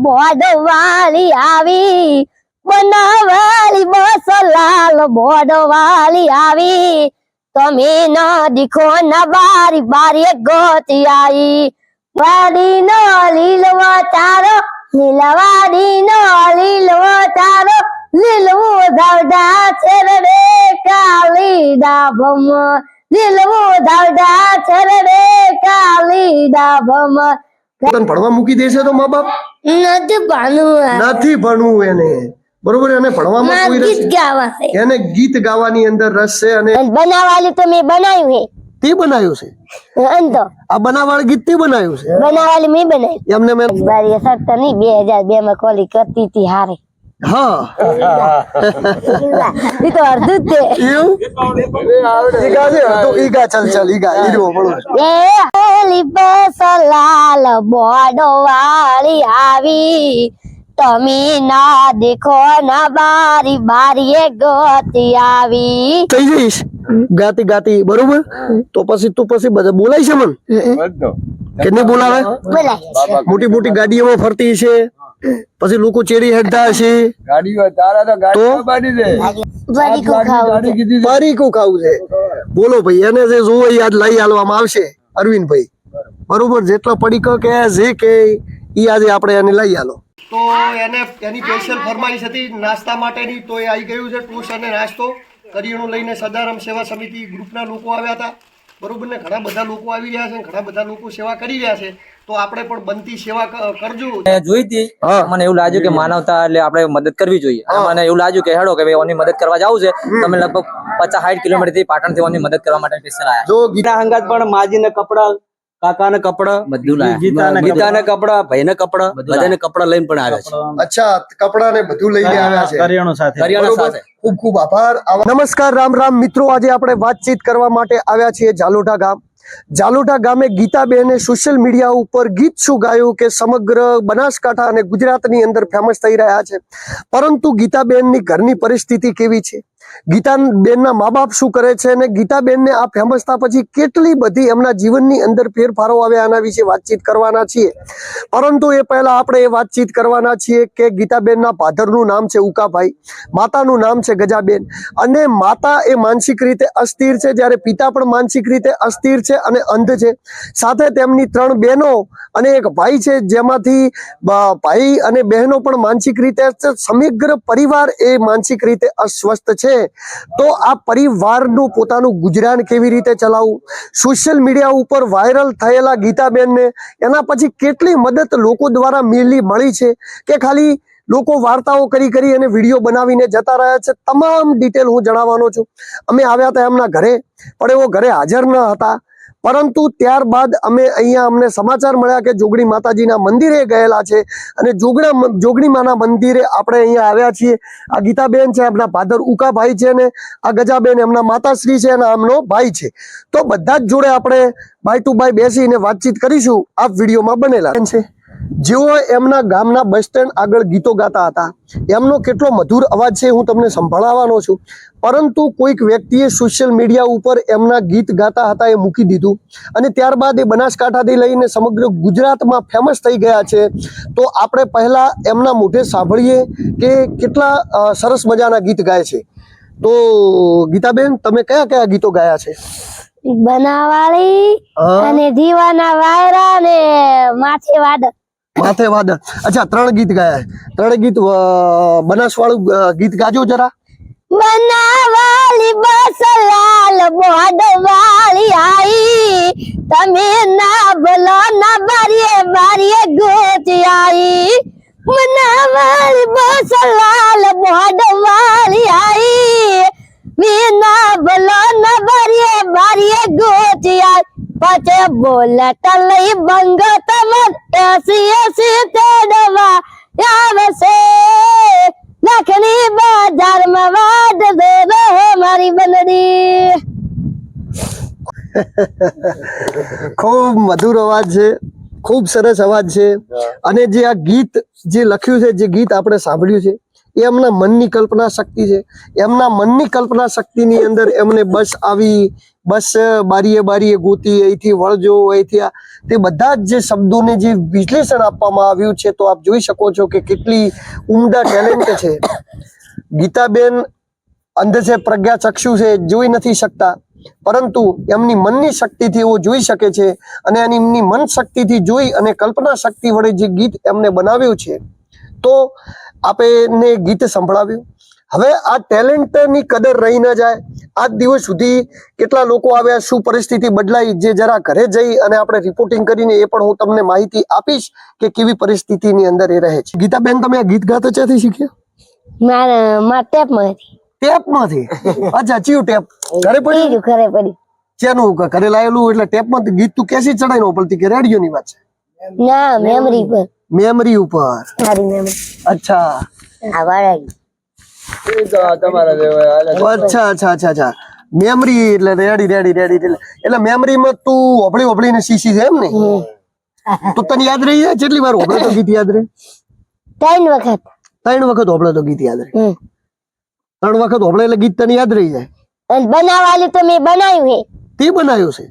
Baud વાળી આવી, બનાવાળી બસ લાલ baud વાળી આવી, તમે ના દીખો ના બારી બારી ગોતી આવી, વાડી નો લીલવો તારો, લીલવાડી નો લીલવો તારો, લીલવું ધાવડા છે રે કાલી ડાભમ, લીલવું ધાવડા છે રે કાલી ડાભમ. તને ભણવા મૂકી દેશે તો મા બાપ નથી ભણવું, નથી ભણવું એને, બરોબર? એને ભણવામાં કોઈ રસ ગીત ગાવા છે, એને ગીત ગાવાની અંદર રસ છે અને બનાવવાનું તો મેં બનાવ્યું હે. તે બનાવ્યું છે અંતો આ બનાવવાળું ગીત તે બનાવ્યું છે બનાવવાનું મેં બનાવ્યું. એમને મેં બારી સત્તર ની 2002 માં કોલી કરતી હતી હારે. હા ઈ તો અડધું જ છે. એવું ઈગા છે તો ઈગા ચલ ઈગા ઈરો બોલો. એ ઓલી બસ લાલ બોડો વાળી આવી, તમે ના દેખો ના બારી બારી ગોતી આવી. થઈ જઈશ ગાતી ગાતી, બરોબર? તો પછી તું પછી બધા બોલાય છે મન કે નહીં બોલાવે? બોલાય મોટી મોટી ગાડીઓમાં ફરતી છે, પછી લોકો ચેરી હેડતા હશે, ગાડીઓ તારા તો ગાડીઓ બાડી દે વરીકું ખાવું છે. બારીકું ખાવું છે. બોલો ભાઈ, એને જે જોવો યાદ લઈ આલવામાં આવશે અરવિંદભાઈ, બરોબર? જેટલા પડીકો કે જે કે ઈ આજે આપણે એને લઈ આલો. તો એને એની સ્પેશિયલ ફરમાઈશ હતી નાસ્તા માટેની, તો એ આવી ગયું છે ટોસ અને નાસ્તો. કરિયાણું લઈને સદારામ સેવા સમિતિ ગ્રુપના લોકો આવ્યા હતા, બરોબર ને? ઘણા બધા લોકો આવી રહ્યા છે, ઘણા બધા લોકો સેવા કરી રહ્યા છે, તો આપણે પણ બનતી સેવા કરજો. જોઈ હતી, મને એવું લાગ્યું કે માનવતા એટલે આપણે મદદ કરવી જોઈએ. મને એવું લાગ્યું કે હેડો કે ભાઈ ઓની મદદ કરવા જાવું છે. તમે લગભગ 50-60 કિલોમીટર થી પાટણ થી ઓની મદદ કરવા માટે સ્પેશિયલ આયા. જો ગીતા હંગાત પણ માજી ને કપડા, કાકા ને કપડા, બધું લાયા. ગીતા ને કપડા, ભાઈ ને કપડા, બધાને કપડા લઈને પણ આવ્યા છે. અચ્છા, કપડા ને બધું લઈને આવ્યા છે. કરિયાણું સાથે. કરિયાણા સાથે. ખૂબ ખૂબ આભાર. નમસ્કાર, રામ રામ મિત્રો. આજે આપણે વાતચીત કરવા માટે આવ્યા છીએ જાલોટા ગામ. જાલોટા ગામે ગીતાબેને સોશિયલ મીડિયા ઉપર ગીત શું ગાયું કે સમગ્ર બનાસકાંઠા અને ગુજરાતની અંદર ફેમસ થઈ રહ્યા છે, પરંતુ ગીતાબેનની ઘરની પરિસ્થિતિ કેવી છે, ગીતાબેનના મા બાપ શું કરે છે, અને ગીતાબેનને આ ફેમસ થયા પછી કેટલી બધી એમના જીવનની અંદર ફેરફારો આવ્યા, આના વિશે વાતચીત કરવાના છીએ. પરંતુ એ પહેલા આપણે એ વાતચીત કરવાના છીએ કે ગીતાબેનના ફાધરનું નામ છે ઉકાભાઈ, માતાનું નામ છે ગજાબેન, અને માતા એ માનસિક રીતે અસ્થિર છે, જ્યારે પિતા પણ માનસિક રીતે અસ્થિર છે અને અંધ છે. સાથે તેમની 3 બહેનો અને એક ભાઈ છે, જેમાંથી ભાઈ અને બહેનો પણ માનસિક રીતે, સમગ્ર પરિવાર એ માનસિક રીતે અસ્વસ્થ છે. તો આ પરિવારનું પોતાનું ગુજરાન કેવી રીતે ચલાવવું, સોશિયલ મીડિયા ઉપર વાયરલ થયેલા ગીતાબેનને એના પછી કેટલી મદદ લોકો દ્વારા મળી છે કે ખાલી લોકો વાર્તાઓ કરી અને વિડીયો બનાવીને જતા રહ્યા છે, તમામ ડિટેલ હું જણાવવાનો છું. અમે આવ્યા હતા એમના ઘરે, પણ એવો ઘરે હાજર ન હતા, પરંતુ ત્યારબાદ અમે અહીંયા અમને સમાચાર મળ્યા કે જોગણી માતાજીના મંદિરે ગયેલા છે, અને જોગણી માના મંદિરે આપણે અહીંયા આવ્યા છીએ. આ ગીતાબેન છે, એમના ફાધર ઉકાભાઈ છે, ને આ ગજાબેન એમના માતાશ્રી છે, અને આમનો ભાઈ છે. તો બધા જ જોડે આપણે બાય ટુ બાય બેસીને વાતચીત કરીશું. આ વિડીયોમાં બનેલા છે જેઓ એમના ગામના બસ સ્ટેન્ડ આગળ ગીતો ગાતા હતા. એમનો કેટલો મધુર અવાજ છે હું તમને સંભળાવવાનો છું, પરંતુ કોઈક વ્યક્તિએ સોશિયલ મીડિયા ઉપર એમના ગીત ગાતા હતા એ મૂકી દીધું, અને ત્યારબાદ એ બનાસકાંઠાથી લઈને સમગ્ર ગુજરાતમાં ફેમસ થઈ ગયા છે. તો આપણે પહેલા એમના મોઢે સાંભળીએ કે કેટલા સરસ મજાના ગીત ગાય છે. તો ગીતાબેન, તમે કયા કયા ગીતો ગાયા છે? બનાવાળી અને દીવાના વાયરા ને માથે વાદળ. માથે વાદળ. અચ્છા, 3 ગીત ગાયા. 3 ગીત બનાસવાળું ગીત ગાજો જરા. બનાવાળી બસ લાલ બોડ વાળી આવી, તમે ના બોલો ના બારીએ ગોતી આવી. બનાવાળી બસ લાલ બોડ વાળી આવી, મીના બોલો ના બારીએ ગોતી આવી. પછે બોલત લઈ બંગ તમન એસી તેડવા આવે છે, લખની બજારમાં વાદ દે મારી બનડી. ખૂબ મધુર અવાજ છે, ખૂબ સરસ અવાજ છે. અને જે આ ગીત જે લખ્યું છે, જે ગીત આપણે સાંભળ્યું છે, એ એમના મનની કલ્પના શક્તિ છે. એમના મનની કલ્પના શક્તિની અંદર એમને બસ આવી, બસ બારીએ બારીએ ગોતી, અહીંથી વળજો, અહીંથી તે બધા જ જે શબ્દોને જે વિશ્લેષણ આપવામાં આવ્યું છે, તો આપ જોઈ શકો છો કે કેટલી ઉમદા ટેલેન્ટ છે. ગીતાબેન અંધ છે, પ્રજ્ઞાચક્ષુ છે, જોઈ નથી શકતા, પરંતુ એમની મનની શક્તિથી એવો જોઈ શકે છે, અને એમની મન શક્તિથી જોઈ અને કલ્પના શક્તિ વડે જે ગીત એમને બનાવ્યું છે, તો આપને ગીત સંભળાવ્યું. હવે આ ટેલેન્ટની કદર રહી ન જાય. આજ દિવસ સુધી કેટલા લોકો આવ્યા, શું પરિસ્થિતિ બદલાઈ, જે જરા ઘરે જઈ અને આપણે રિપોર્ટિંગ કરીને એ પણ હું તમને માહિતી આપીશ કે કેવી પરિસ્થિતિની અંદર એ રહે છે. ગીતાબેન, તમે આ ગીત ગાતા ક્યાંથી શીખ્યા? મારા ટેપમાંથી. ટેપમાંથી? અચ્છા, ચિયું ટેપ? ઘરે પડી? ઘરે પડી. ચેનું ઘરે લાયેલું? એટલે ટેપમાંથી ગીત તું કેસી ચડાઈ નો પડતી કે રેડિયો ની વાત છે? ના, મેમરી પર. મેમરી ઉપર. મારી મેમરી. અચ્છા, આ વાળા એ તો આ તમારા જેવા હાલે. અચ્છા અચ્છા અચ્છા અચ્છા. મેમરી એટલે રેડી. એટલે મેમરીમાં તું હોબળીને શીશી છે એમ ને? તો તને યાદ રહી જાય? કેટલી વાર હોબળે તો ગીત યાદ રહે? 3 વખત. 3 વખત હોબળે તો ગીત યાદ રહે? 3 વખત હોબળે એટલે ગીત તને યાદ રહી જાય? અને બનાવવાનું તો મેં બનાવ્યું હે. તે બનાવ્યું છે?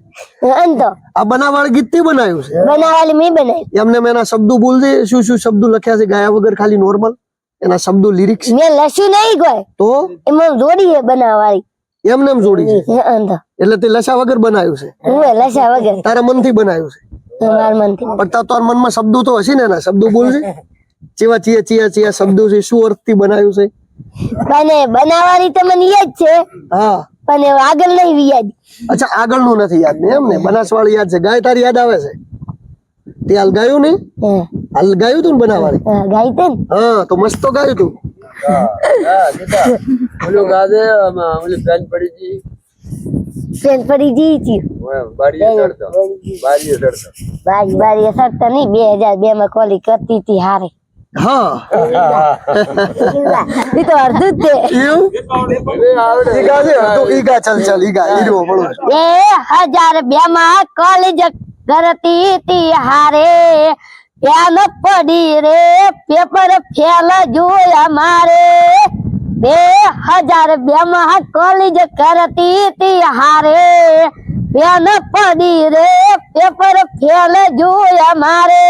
અંતો આ બનાવવાળું ગીત તે બનાવ્યું છે? બનાવવાનું મેં બનાવ્યું. એમને મેં એના શબ્દો બોલજે, શું શું શબ્દો લખ્યા છે ગાયા વગર, ખાલી નોર્મલ એના શબ્દો, લિરિક્સ. મેં લસ્યું નહીં કોઈ, તો એમાં જોડી હે બનાવવાની. એમને એમ જોડી છે? અંતો એટલે તે લસા વગર બનાવ્યું છે? હું લસ્યા વગર. તારા મનથી બનાવ્યું છે? મારા મનથી. પણ તારા મનમાં શબ્દો તો હશે ને, એના શબ્દો બોલજે. ચેવા ચિયા શબ્દો છે, શું અર્થથી બનાવ્યું છે? પણ બનાવવાની તો મને યાદ છે, હા, પણ આગળ નહીં યાદ. અચ્છા, આગળનું નથી યાદ ને? એમ ને? બનાસવાળી યાદ છે. ગાય તારી યાદ આવે છે? તે હાલ ગાયું ને? હાલ ગાયું તું ને બનાવવાની? ગાઈ તે ને. હા, તો મસ્ત તો ગાયું તું. ઓલું ગાજે, આમાં ઓલી પેન પડી ગઈ, ટ્રેન પડી ગઈ હતી. બારીએ ચડતો. બારી સરતા નહીં, 2002 માં કોલી કરતી હતી હારે. હા, એ તો અડધું જ છે. એવું? ઈ ગા છે? તો ઈ ગા, ચાલ ઈ ગા, ઈ રહ્યો બોલો. 2002 માં કોલેજ કરતી હતી હારે, પેન પડી રે, પેપર ફેલ જોયા મારે. 2002 માં કોલેજ કરતી હતી હારે, પેન પડી રે, પેપર ફેલ જોયા મારે.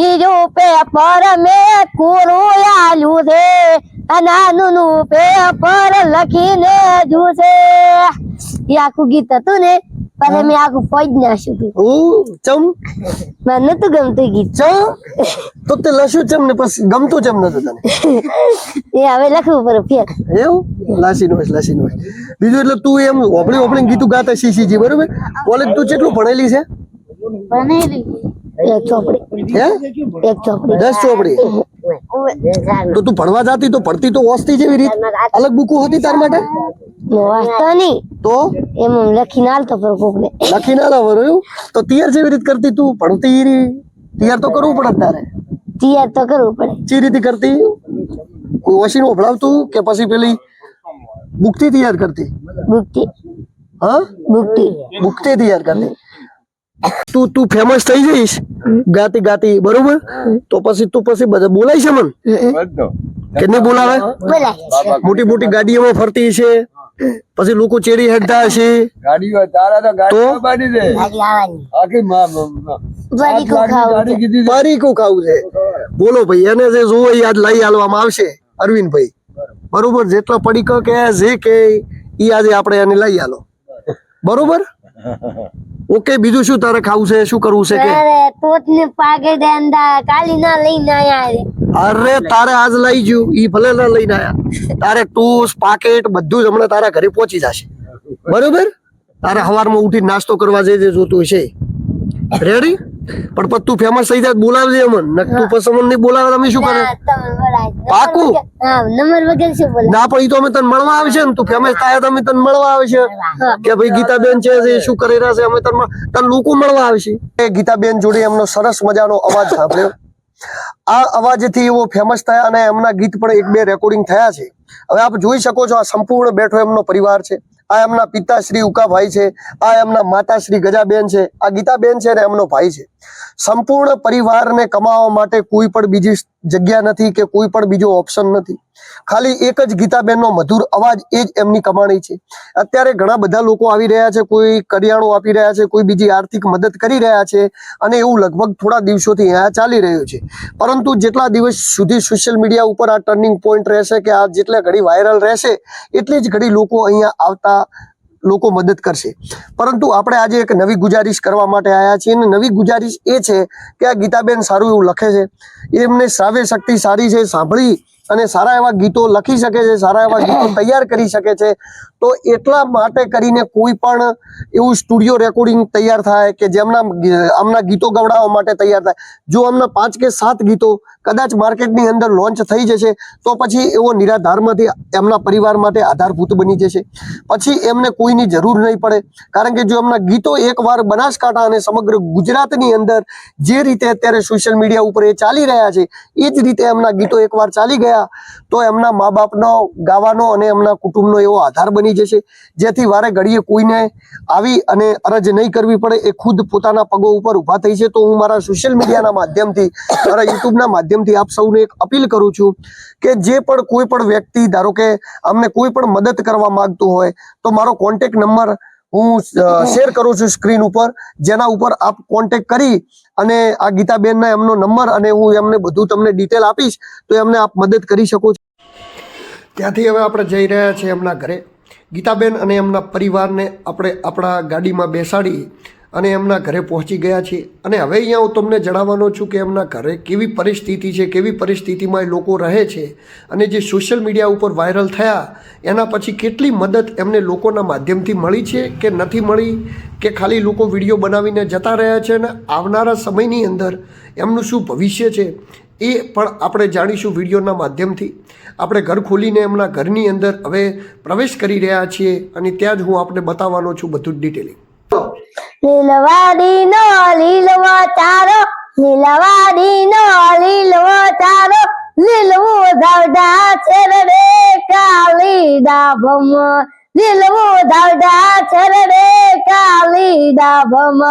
ઈજું પેપર મેં કોરું આલ્યું છે, નાનું પેપર લખીને જુશે. એ આખું ગીત હતું ને, પણ મેં આખું ફોજ નાખ્યું હતું. ચમ મને નતું ગમતું ગીત. તો તે લસ્યું ચમ ને પછી ગમતું ચમ નતું તને? એ હવે લખવું પડે ફેર. એવું? લાસી નો બીજું. એટલે તું એમ હોબળી ગીતું ગાતા શીશીજી, બરોબર? કોલેજ તું કેટલું ભણેલી છે? એક ચોપડી. હે? 1 ચોપડી. 10 ચોપડી? તો તું ભણવા જાતી તો ભણતી તો ઓસ્તી જેવી રીત? અલગ બુકો હતી તાર માટે? વાંચતો નહીં, તો એમ લખીને આલતો પર કોકને. લખી ના લાવો રહ્યું તો તૈયાર જેવી રીત કરતી તું ભણતી તૈયાર તો કરવું પડે તારે. તૈયાર તો કરવું પડે. ચી રીતે કરતી? કોઈ ઓશીનું ઓભળાવતું કે પછી પેલી બુકથી તૈયાર કરતી? બુકતી. હા, બુકથી તૈયાર કરતી. તું ફેમસ થઈ જઈશ ગાતી બરોબર, તો પછી તું બધા બોલાય છે મન કે નહીં બોલાવે? બોલાય. મોટી ગાડીઓમાં ફરતી છે, પછી લોકો ચેડી હેડતા હશે. ગાડીઓ તારા તો ગાડીઓ બાંધી દે. લાવવાની. આખી બરીકું ખાવું છે. કીધી બારીકું ખાવું છે. બોલો ભાઈ, એને જે જોવે યાદ લઈ આલવામાં આવશે અરવિંદભાઈ, બરોબર? જેટલા પડીકો કે જે કે ઈ આજે આપણે એને લઈ આલો, બરોબર? ઓકે, બીજું શું તારે ખાવું છે, શું કરવું છે કે? અરે તોતને પાકેટ અંદા કાલી ના લઈને આયા રે. અરે તારે આજ લઈ ગયું, ઈ ભલે ના લઈને આયા. તારે ટોસ પાકેટ બધું જ હમણાં તારા ઘરે પહોંચી જશે, બરોબર? તારે સવારમાં ઉઠી નાસ્તો કરવા જે જોતું છે, રેડી? પણ પછી તું ફેમસ થઈ જાય બોલાવજે અમને. તું પછી અમને નહીં બોલાવે અમે શું કરે? પાકું? નંબર વગર શું બોલે? ના, પણ ઈ તો અમે તને મળવા આવશે ને. તું ફેમસ થાય તો અમે તને મળવા આવશે કે ભાઈ ગીતાબેન છે, શું કરી રહ્યા છે. અમે તને લોકો મળવા આવશે. ગીતાબેન જોડે એમનો સરસ મજાનો અવાજ સાંભળ્યો. આ અવાજથી એવો ફેમસ થયા અને એમના ગીત પણ 1-2 રેકોર્ડિંગ થયા છે. હવે આપ જોઈ શકો છો, આ સંપૂર્ણ બેઠો એમનો પરિવાર છે. આ એમના પિતાશ્રી ઉકાભાઈ છે, આ એમના માતાશ્રી ગજાબેન છે, આ ગીતાબેન છે ને એમનો ભાઈ છે. સંપૂર્ણ પરિવારને કમાવા માટે કોઈ પણ બીજી જગ્યા નથી કે કોઈ પણ બીજો ઓપ્શન નથી. ખાલી એક જ ગીતાબેનનો મધુર અવાજ એ જ એમની કમાણી છે. અત્યારે ઘણા બધા લોકો આવી રહ્યા છે, કોઈ કરિયાણું આપી રહ્યા છે, કોઈ બીજી આર્થિક મદદ કરી રહ્યા છે અને એવું લગભગ થોડા દિવસોથી અહીંયા ચાલી રહ્યું છે. પરંતુ જેટલા દિવસ સુધી સોશિયલ મીડિયા ઉપર આ ટર્નિંગ પોઈન્ટ રહેશે કે આ જેટલા ઘડી વાયરલ રહેશે એટલી જ ઘડી લોકો અહીંયા આવતા લોકો મદદ કરશે. પરંતુ આપણે આજે એક નવી ગુજારિશ કરવા માટે આવ્યા છીએ અને નવી ગુજારિશ એ છે કે આ ગીતાબેન સારું એવું લખે છે, એમને શ્રાવ્ય શક્તિ સારી છે, સાંભળી અને સારા એવા ગીતો લખી શકે છે, સારા એવા ગીતો તૈયાર કરી શકે છે. તો એટલા માટે કરીને કોઈ પણ એવું સ્ટુડિયો રેકોર્ડિંગ તૈયાર થાય કે જેમના આમના ગીતો ગવડાવવા માટે તૈયાર થાય, જો આમના 5 કે 7 ગીતો કદાચ માર્કેટની અંદર લોન્ચ થઈ જશે તો પછી એવો નિરાધારમાંથી એમના પરિવાર માટે આધારભૂત બની જશે. પછી એમને કોઈની જરૂર નહીં પડે. કારણ કે જો એમના ગીતો એકવાર બનાસકાંઠા અને સમગ્ર ગુજરાતની અંદર જે રીતે અત્યારે સોશિયલ મીડિયા ઉપર એ ચાલી રહ્યા છે એ જ રીતે એમના ગીતો એકવાર ચાલી ગયા તો એમના મા બાપનો ગાવાનો અને એમના કુટુંબનો એવો આધાર બની જશે, જેથી વારે ઘડીએ કોઈને આવી અને અરજ નહીં કરવી પડે. એ ખુદ પોતાના પગો ઉપર ઊભા થઈ છે. તો હું મારા સોશિયલ મીડિયાના માધ્યમથી, મારા યુટ્યુબના માધ્યમથી આપ સૌને એક અપીલ કરું છું કે જે પણ કોઈ પણ વ્યક્તિ ધારો કે અમને કોઈ પણ મદદ કરવા માંગતું હોય તો મારો કોન્ટેક્ટ નંબર હું શેર કરું છું સ્ક્રીન ઉપર, જેના ઉપર આપ કોન્ટેક્ટ કરી અને આ ગીતાબેનના એમનો નંબર અને હું એમને બધું તમને ડિટેલ આપીશ તો એમને આપ મદદ કરી શકો છો. ત્યાંથી હવે આપણે જઈ રહ્યા છીએ એમના ઘરે. ગીતાબેન અને એમના પરિવારને આપણે આપણા ગાડીમાં બેસાડી અને એમના ઘરે પહોંચી ગયા છીએ. અને હવે અહીંયા હું તમને જણાવવાનો છું કે એમના ઘરે કેવી પરિસ્થિતિ છે, કેવી પરિસ્થિતિમાં એ લોકો રહે છે અને જે સોશિયલ મીડિયા ઉપર વાયરલ થયા એના પછી કેટલી મદદ એમને લોકોના માધ્યમથી મળી છે કે નથી મળી, કે ખાલી લોકો વિડીયો બનાવીને જતા રહ્યા છે અને આવનારા સમયની અંદર એમનું શું ભવિષ્ય છે એ પણ આપણે જાણીશું વિડીયોના માધ્યમથી. આપણે ઘર ખોલીને એમના ઘરની અંદર હવે પ્રવેશ કરી રહ્યા છીએ અને ત્યાં જ હું આપણે બતાવવાનો છું બધું જ ડિટેલિંગ. લીલવાડીનો લીલવો ચારો, લીલવાડીનો લીલવો ચારો, લીલવું ધાવડા છે રે કાલી ડાભમ, લીલવું ધાવડા છે રે કાલી ડાભમ.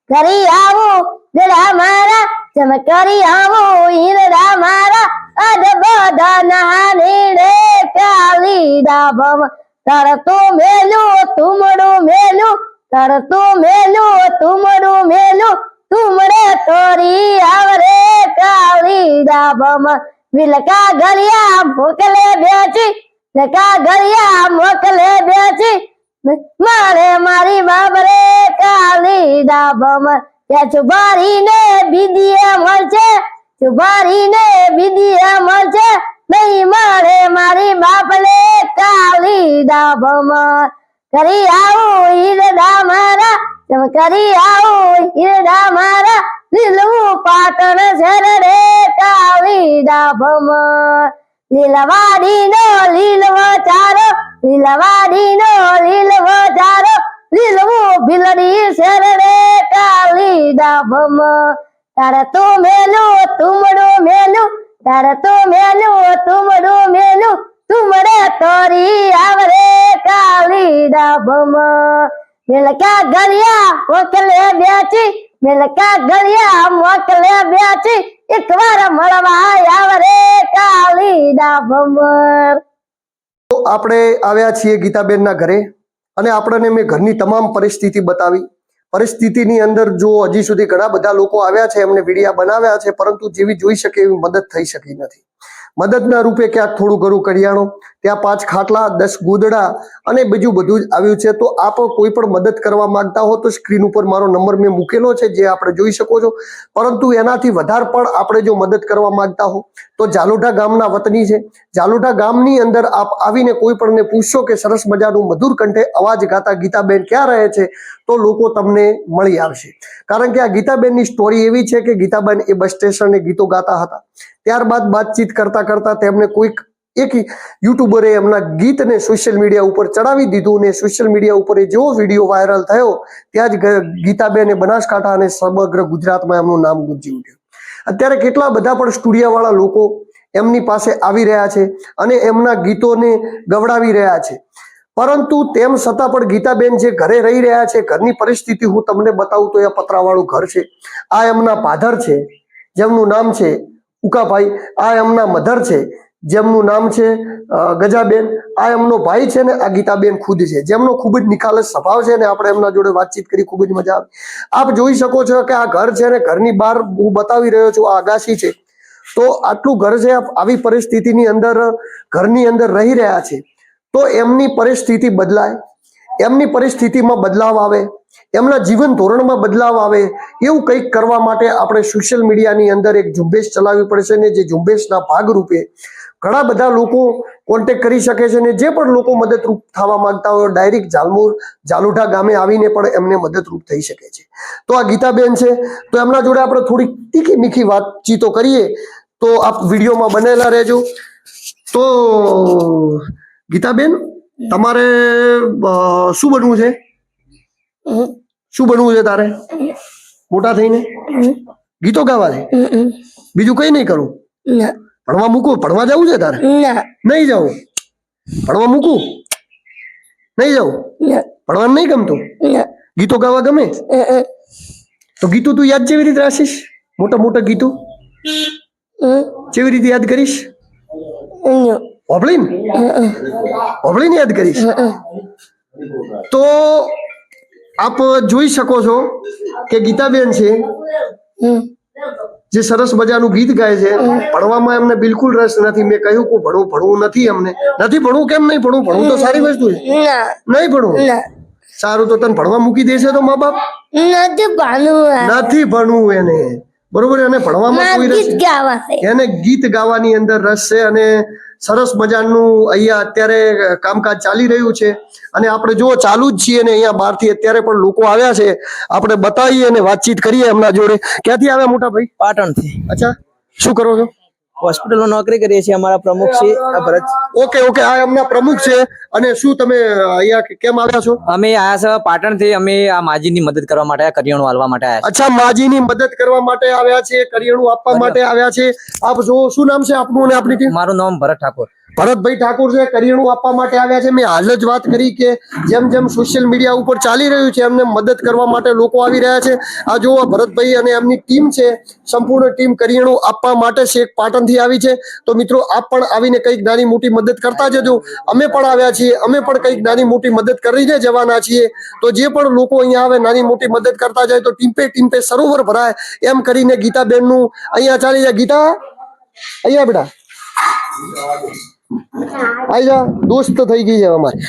કરી આવું જરા મારા, જમ કરી આવું હીરા મારા, અદ બધા નાની રે કાલી ડાભમ. તરતું મેલું તુમડું મેલું, તરતું મેલું તુમડું મેલું, તુમડે તોરી આવરે કાળી ડાભમ. વિલકા ગળિયા મોકલે બેચી, લકા ગળિયા મોકલે બેચી, મારે મારી બાબરે કાળી ડાભમ. ત્યાં ચુબારીને બીદીએ મળશે, ચુબારીને બીદીએ મળશે, નહીં મારે મારી બાપલે કાળી ડાભમ. કરી આવું હીરડા મારા, જમ કરી આવું હીરડા મારા, લીલવું પાટણ છે રે કાળી ડાભમ. લીલવાડીનો લીલવો ચારો, લીલવાડીનો લીલવો ચારો, લીલવું ભીલડી છે રે કાળી ડાભમ. તરતું મેલું તુમડું મેલું, તરતું મેલું તુમડું મેલું, તુમડે તોરી આવરે કાળી ડાભમ. મિલકા ગળિયા મોકલે બેચી, મિલકા ગળિયા મોકલે બેચી, એકવાર મળવા આવરે કાળી ડાભમ. તો આપણે આવ્યા છીએ ગીતાબેનના ઘરે અને આપણને મેં ઘરની તમામ પરિસ્થિતિ બતાવી. પરિસ્થિતિની અંદર જો હજી સુધી ઘણા બધા લોકો આવ્યા છે, એમને વિડીયા બનાવ્યા છે, પરંતુ જેવી જોઈ શકે એવી મદદ થઈ શકી નથી. મદદના રૂપે ક્યાંક થોડું ઘણું કરિયાણું, ત્યાં 5 ખાટલા, 10 ગોદડા અને બીજું બધું જ આવ્યું છે. તો આપ કોઈ પણ મદદ કરવા માંગતા હો તો સ્ક્રીન ઉપર મારો નંબર મેં મૂકેલો છે, જે આપણે જોઈ શકો છો. પરંતુ એનાથી વધારે પણ આપણે જો મદદ કરવા માંગતા હો તો જાલોઠા ગામના વતની છે. જાલોઠા ગામની અંદર આપ આવીને કોઈ પણને પૂછશો કે સરસ મજાનું મધુર કંઠે અવાજ ગાતા ગીતાબેન ક્યાં રહે છે તો લોકો તમને મળી આવશે. કારણ કે આ ગીતાબેનની સ્ટોરી એવી છે કે ગીતાબેન એ બસ સ્ટેશને ગીતો ગાતા હતા. ત્યારબાદ બાતચીત કરતા કરતા તેમને કોઈક એક યુટ્યુબરે એમના ગીતને સોશિયલ મીડિયા ઉપર ચડાવી દીધું અને સોશિયલ મીડિયા ઉપર જેવો વિડીયો વાયરલ થયો ત્યાં જ ગીતાબેને બનાસકાંઠા અને સમગ્ર ગુજરાતમાં એમનું નામ ગુંજી ઉઠ્યું. અત્યારે કેટલા બધા પણ સ્ટુડિયોવાળા લોકો એમની પાસે આવી રહ્યા છે અને એમના ગીતોને ગવડાવી રહ્યા છે. પરંતુ તેમ છતાં પણ ગીતાબેન જે ઘરે રહી રહ્યા છે, ઘરની પરિસ્થિતિ હું તમને બતાવું તો એ પતરાવાળું ઘર છે. આ એમના પાધર છે જેમનું નામ છે ઉકાભાઈ, આ એમના મધર છે જેમનું નામ છે ગજાબેન, આ એમનો ભાઈ છે ને આ ગીતાબેન ખુદ છે જેમનો ખૂબ જ નિખાલસ સ્વભાવ છે ને આપણે એમના જોડે વાતચીત કરી, ખૂબ જ મજા આવી. આપ જોઈ શકો છો કે આ ઘર છે ને ઘરની બહાર હું બતાવી રહ્યો છું, આ અગાસી છે. તો આટલું ઘર છે, આવી પરિસ્થિતિની અંદર ઘરની અંદર રહી રહ્યા છે તો એમની પરિસ્થિતિ બદલાય, એમની પરિસ્થિતિમાં બદલાવ આવે, એમના જીવન ધોરણમાં બદલાવ આવે એવું કંઈક કરવા માટે આપણે સોશિયલ મીડિયાની અંદર એક ઝુંબેશ ચલાવવી પડશે ને જે ઝુંબેશના ભાગરૂપે ઘણા બધા લોકો કોન્ટેક્ટ કરી શકે છે ને જે પણ લોકો મદદરૂપ થવા માંગતા હોય ડાયરેક્ટ જાલુઠા ગામે આવીને પણ એમને મદદરૂપ થઈ શકે છે. તો આ ગીતાબેન છે, તો એમના જોડે આપણે થોડી તીખી મીઠી વાતચીતો કરીએ, તો આપ વિડીયોમાં બનેલા રહેજો. તો ગીતાબેન, તમારે શું બનવું છે? શું બનવું છે તારે મોટા થઈને? ગીતો ગાવા છે? બીજું કઈ નહીં કરું? ભણવા મૂકું? ભણવા જવું છે તારે? નહીં જવું? ભણવા મૂકું? નહીં જવું? ભણવાનું નહીં ગમતું? ગીતો ગાવા ગમે? તો ગીતો તું યાદ કેવી રીતે રાખીશ? મોટા મોટા ગીતો કેવી રીતે યાદ કરીશ? હોભળીને યાદ કરીશ? તો આપ જોઈ શકો છો કે ગીતાબેન છે જે સરસ મજાનું ગીત ગાય છે. ભણવામાં એમને બિલકુલ રસ નથી. મેં કહ્યું કે ભણવું નથી, એમને નથી ભણવું. કેમ નહીં ભણવું? ભણવું તો સારી વસ્તુ છે. નહીં ભણવું? સારું, તો તને ભણવા મૂકી દેશે તો મા બાપ? નથી ભણવું એને, બરોબર? એને ભણવામાં કોઈ રસ, એને ગીત ગાવાની અંદર રસ છે અને સરસ મજાનું અહીંયા અત્યારે કામકાજ ચાલી રહ્યું છે અને આપણે જો ચાલુ જ છીએ ને અહીંયા બહારથી અત્યારે પણ લોકો આવ્યા છે, આપણે બતાવીએ અને વાતચીત કરીએ એમના જોડે. ક્યાંથી આવ્યા મોટા ભાઈ? પાટણથી. અચ્છા, શું કરો છો? હોસ્પિટલમાં નોકરી કરીએ છીએ. અમારા પ્રમુખ છે આ ભરત. ઓકે, આ એમના પ્રમુખ છે. અને શું તમે અહીંયા કેમ આવ્યા છો? અમે આયા છે પાટણથી. અમે આ માજીની મદદ કરવા માટે, કરિયાણું હાલવા માટે આવ્યા. અચ્છા, માજીની મદદ કરવા માટે આવ્યા છે, કરિયાણું આપવા માટે આવ્યા છે. આપ જો, શું નામ છે આપનું અને આપની ટીમ? મારું નામ ભરત ઠાકોર. ભરતભાઈ ઠાકોર છે, કરિયાણું આપવા માટે આવ્યા છે. મેં હાલ જ વાત કરી કે જેમ જેમ સોશિયલ મીડિયા ઉપર ચાલી રહ્યું છે એમને મદદ કરવા માટે લોકો આવી રહ્યા છે. આ જો ભરતભાઈ અને એમની ટીમ છે, સંપૂર્ણ ટીમ કરિયાણું આપવા માટે છેક પાટણથી આવી છે. તો મિત્રો, આપ પણ આવીને કંઈક નાની મોટી મદદ કરતા જજો. અમે પણ આવ્યા છીએ, અમે પણ કંઈક નાની મોટી મદદ કરીને જવાના છીએ. તો જે પણ લોકો અહીંયા આવે નાની મોટી મદદ કરતા જાય તો ટીમ્પે સરોવર ભરાય એમ કરીને ગીતાબેનનું અહીંયા ચાલી જાય. ગીતા, અહીંયા બેટા આઈ જા, દોસ્ત થઈ ગઈ છે અમારી.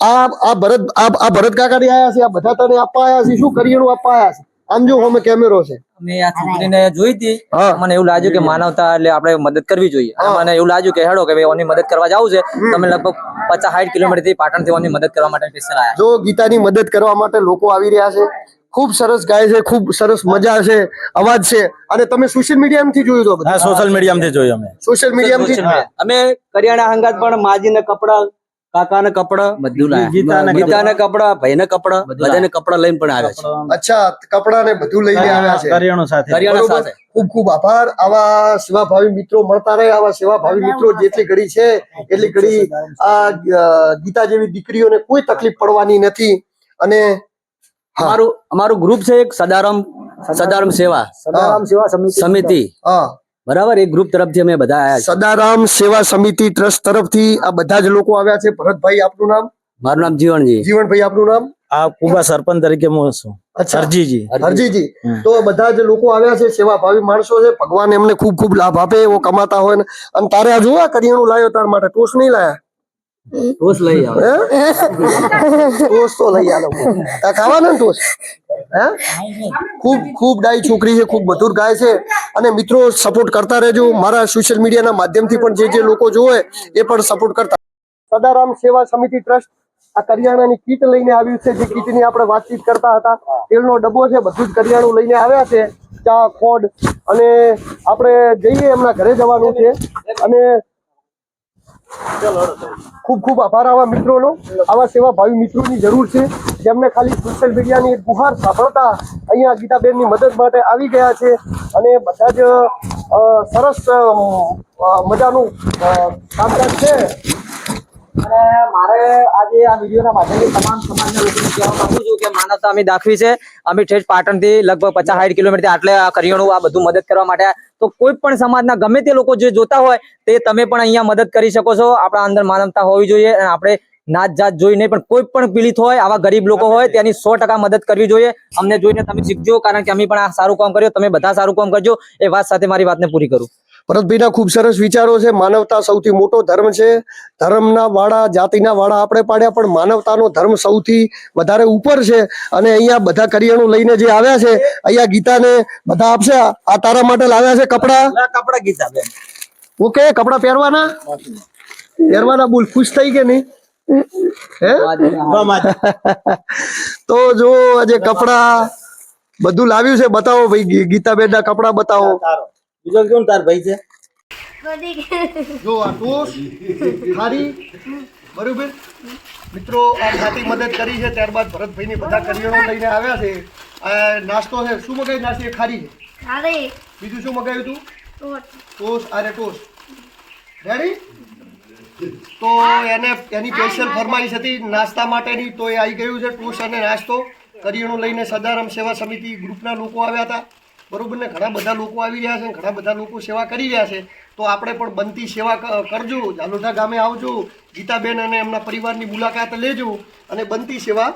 આ ભરત કાકાની આયા છે, આ બધા તને આપવા આયા છે. શું કરિયાણું આપવા આયા છે? આમ જો અમે કેમેરો છે. અમે આ છોકરીને જોઈ હતી, મને એવું લાગ્યું કે માનવતા એટલે આપણે મદદ કરવી જોઈએ. મને એવું લાગ્યું કે હેડો કે ભાઈ ઓની મદદ કરવા જવું છે. તમે લગભગ 50-60 કિલોમીટર થી પાટણ થી ઓની મદદ કરવા માટે સ્પેશિયલ આવ્યા. જો ગીતાની મદદ કરવા માટે લોકો આવી રહ્યા છે. ખૂબ સરસ ગાય છે, ખૂબ સરસ મજા છે, અવાજ છે. અને તમે સોશિયલ મીડિયામાંથી જોયું તો? હા, સોશિયલ મીડિયામાંથી જોયું અમે. સોશિયલ મીડિયામાંથી અમે કરિયાણા હંગાત પણ માજીને કપડા, કાકાને કપડા, બધું લાયા. ગીતાને કપડા, ભાઈને કપડા, બધાને કપડા લઈને પણ આવ્યા છે. અચ્છા, કપડા ને બધું લઈને આવ્યા છે. કરિયાણું સાથે. કરિયાણા સાથે. ખૂબ ખૂબ આભાર. આવા સેવાભાવી મિત્રો મળતા રહે. આવા સેવાભાવી મિત્રો જેટલી ઘડી છે એટલી ઘડી આ ગીતા જેવી દીકરીઓને કોઈ તકલીફ પડવાની નથી. અને અમારું ગ્રુપ છે એક સદારામ સેવા સમિતિ. હા, બરાબર, એક ગ્રુપ તરફથી અમે બધા આવ્યા છે. સદારામ સેવા સમિતિ ટ્રસ્ટ તરફથી આ બધા જ લોકો આવ્યા છે. ભરતભાઈ, આપનું નામ? મારું નામ જીવણજી. જીવણભાઈ, આપનું નામ? આ કુબા સરપંચ તરીકે હું છું. અચ્છા, હરજીજી. તો બધા જ લોકો આવ્યા છે, સેવાભાવી માણસો છે. ભગવાન એમને ખૂબ ખૂબ લાભ આપે એવો કમાતા હોય ને. અને તારે આ જોવા કરિયાણું લાવ્યો તાર માટે, ટોસ નહીં લાયા? ટોસ લઈ આવો. ટોસ તો લઈ આવો. તાર ખાવાના ને ટોસ? ખૂબ ખૂબ ડાઈ છોકરી છે, ખૂબ મધુર ગાય છે. અને મિત્રો, સપોર્ટ કરતા રહેજો. મારા સોશિયલ મીડિયાના માધ્યમથી પણ જે લોકો જોવે એ પણ સપોર્ટ કરતા. સદારામ સેવા સમિતિ ટ્રસ્ટ આ કરિયાણાની કીટ લઈને આવ્યું છે. જે કીટની આપણે વાતચીત કરતા હતા, તેલનો ડબ્બો છે, બધું જ કરિયાણું લઈને આવ્યા છે. ચા, ખોડ. અને આપણે જઈએ, એમના ઘરે જવાનું છે. અને ખૂબ ખૂબ આભાર આવા મિત્રોનો. આવા સેવાભાવી મિત્રોની જરૂર છે જેમને ખાલી સોશિયલ મીડિયાની એક ગુહાર સાંભળતા અહીંયા ગીતાબેનની મદદ માટે આવી ગયા છે. અને બધા જ સરસ મજાનું કામકાજ છે. અને મારે આજે આ વિડીયોના માધ્યમથી તમામ સમાજના લોકોને કહેવા માંગુ છું કે માનવતા અમે દાખવી છે. અમે ઠેઠ પાટણથી લગભગ 50-60 કિલોમીટરથી આટલે આ કરિયાણું આ બધું મદદ કરવા માટે આવ્યા. તો કોઈ પણ સમાજના ગમે તે લોકો જે જોતા હોય તે તમે પણ અહીંયા મદદ કરી શકો છો. આપણા અંદર માનવતા હોવી જોઈએ અને આપણે નાત જાત જોઈ નહીં પણ કોઈ પણ પીડિત હોય, આવા ગરીબ લોકો હોય તેની 100% મદદ કરવી જોઈએ. અમને જોઈને તમે શીખજો, કારણ કે અમે પણ આ સારું કામ કર્યું. તમે બધા સારું કામ કરજો. એ વાત સાથે મારી વાતને પૂરી કરું. ભરતભાઈના ખૂબ સરસ વિચારો છે. માનવતા સૌથી મોટો ધર્મ છે. ધર્મના વાળા, જાતિના વાળા આપણે પાડ્યા, પણ માનવતાનો ધર્મ સૌથી વધારે ઉપર છે. અને અહીંયા બધા કરિયાણું લઈને જે આવ્યા છે, અહીંયા ગીતાને બધા આપશે. આ તારા માટે લાવ્યા છે કપડા. कपड़ा गीता बेन ઓકે, કપડા પહેરવાના પહેરવાના. બોલ, ખુશ થઈ કે નહીં? હે? તો જો આજે કપડા બધું લાવ્યું છે. બતાવો ભાઈ, ગીતાબેનના કપડા બતાવો. બીજો કોણ તાર ભાઈ છે? જો આ ટોસ ખારી, બરોબર મિત્રો, આ ખાતી મદદ કરી છે. ત્યારબાદ ભરતભાઈની બધા કરિયાણું લઈને આવ્યા છે. આ નાસ્તો છે. શું મગાવી? નાસ્તો ખારી છે. બીજું શું મગાવ્યું તું? ટોસ. અરે ટોસ રેડી. તો એને એની સ્પેશિયલ ફરમાઈશ હતી નાસ્તા માટેની, તો એ આવી ગયું છે. ટોસ અને નાસ્તો કરિયાણું લઈને સદારામ સેવા સમિતિ ગ્રુપના લોકો આવ્યા હતા, બરોબર ને. ઘણા બધા લોકો આવી રહ્યા છે, ઘણા બધા લોકો સેવા કરી રહ્યા છે. તો આપણે પણ બનતી સેવા કરજો. ઝાલોટા ગામે આવજો, ગીતાબેન અને એમના પરિવારની મુલાકાત લેજો અને બનતી સેવા